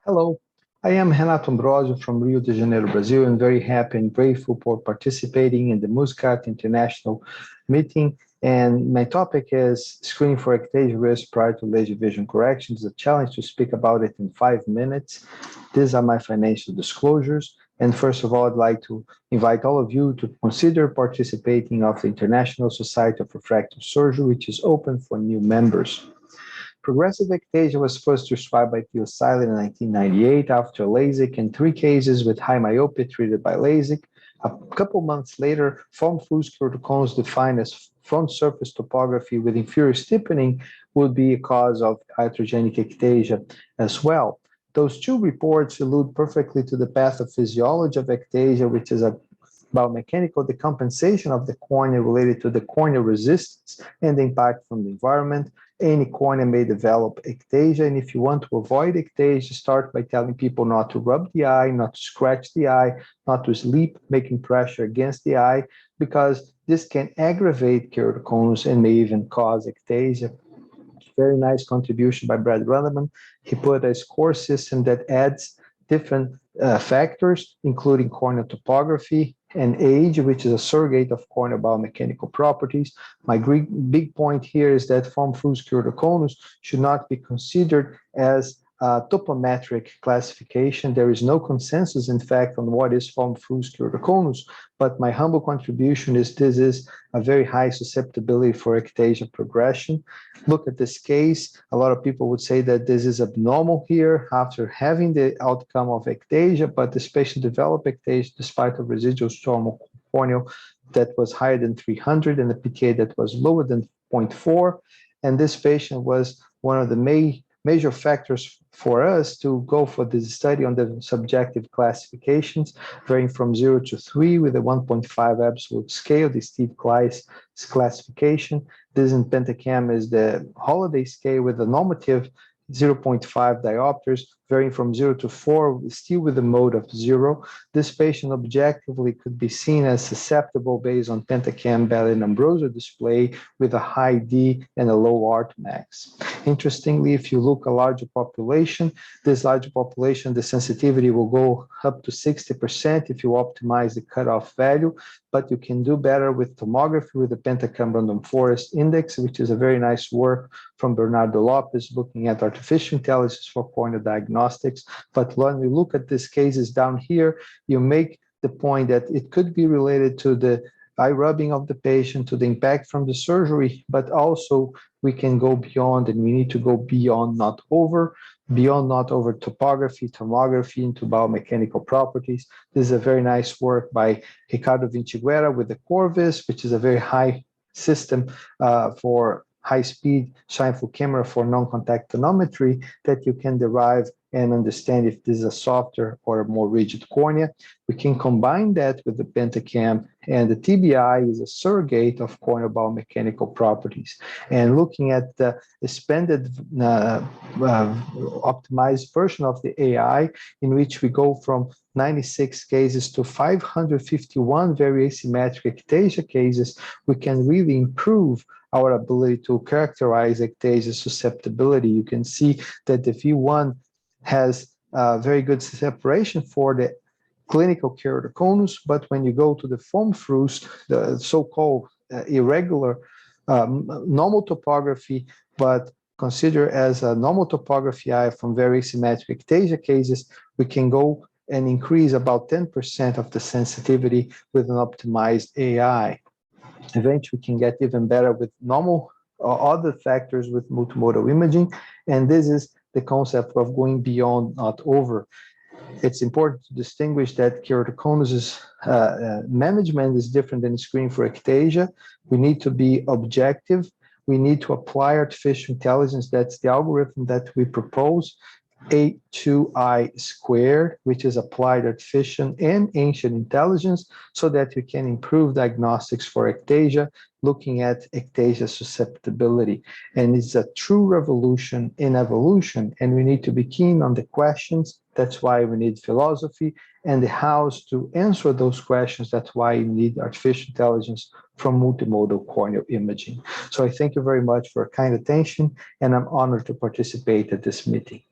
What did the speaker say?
Hello, I am Renato Ambrósio from Rio de Janeiro, Brazil, and very happy and grateful for participating in the Muscat International meeting. And my topic is screening for ectasia risk prior to laser vision correction. It's a challenge to speak about it in 5 minutes. These are my financial disclosures. And first of all, I'd like to invite all of you to consider participating of the International Society of Refractive Surgery, which is open for new members. Progressive ectasia was first described by Theo Seiler in 1998 after LASIK in 3 cases with high myopia treated by LASIK. A couple months later, form Fruste keratoconus defined as front surface topography with inferior stiffening would be a cause of iatrogenic ectasia as well. Those two reports allude perfectly to the pathophysiology of ectasia, which is a biomechanical decompensation of the cornea related to the corneal resistance and the impact from the environment. Any cornea may develop ectasia, and if you want to avoid ectasia, start by telling people not to rub the eye, not to scratch the eye, not to sleep, making pressure against the eye, because this can aggravate keratoconus and may even cause ectasia. Very nice contribution by Brad Rutherman. He put a score system that adds different factors, including corneal topography and age, which is a surrogate of corneal biomechanical properties. My big point here is that form Fruste keratoconus should not be considered as a topometric classification. There is no consensus, in fact, on what is form Fruste keratoconus, but my humble contribution is this is a very high susceptibility for ectasia progression. Look at this case. A lot of people would say that this is abnormal here after having the outcome of ectasia, but this patient developed ectasia despite a residual stromal corneal that was higher than 300 and a PTA that was lower than 0.4. And this patient was one of the major factors for us to go for this study on the subjective classifications, varying from 0 to 3 with a 1.5 absolute scale, the Steve Kleiss classification. This in Pentacam is the holiday scale with a normative 0.5 diopters, varying from 0 to 4, still with the mode of 0. This patient objectively could be seen as susceptible based on Pentacam Bell and Ambrósio display with a high D and a low Artmax. Interestingly, if you look at a larger population, this larger population, the sensitivity will go up to 60% if you optimize the cutoff value, but you can do better with tomography with the Pentacam Random Forest Index, which is a very nice work from Bernardo Lopes looking at artificial intelligence for corneal diagnostics. But when we look at these cases down here, you make the point that it could be related to the eye rubbing of the patient, to the impact from the surgery, but also we can go beyond, and we need to go beyond, not over topography, tomography into biomechanical properties. This is a very nice work by Ricardo Vinciguerra with the Corvus, which is a very high system for high-speed Scheimpflug camera for non-contact tonometry that you can derive and understand if this is a softer or a more rigid cornea. We can combine that with the Pentacam, and the TBI is a surrogate of corneal biomechanical properties. And looking at the expanded optimized version of the AI, in which we go from 96 cases to 551 very asymmetric ectasia cases, we can really improve our ability to characterize ectasia susceptibility. You can see that the V1 has very good separation for the clinical keratoconus, but when you go to the form Fruste, the so-called irregular normal topography, but consider as a normal topography eye from very symmetric ectasia cases, we can go and increase about 10% of the sensitivity with an optimized AI. Eventually, we can get even better with normal other factors with multimodal imaging, and this is the concept of going beyond, not over. It's important to distinguish that keratoconus management is different than screening for ectasia. We need to be objective. We need to apply artificial intelligence. That's the algorithm that we propose. A2I squared, which is applied artificial and ancient intelligence, so that we can improve diagnostics for ectasia, looking at ectasia susceptibility. And it's a true revolution in evolution, and we need to be keen on the questions. That's why we need philosophy, and the hows to answer those questions. That's why you need artificial intelligence from multimodal corneal imaging. So I thank you very much for your kind attention, and I'm honored to participate at this meeting.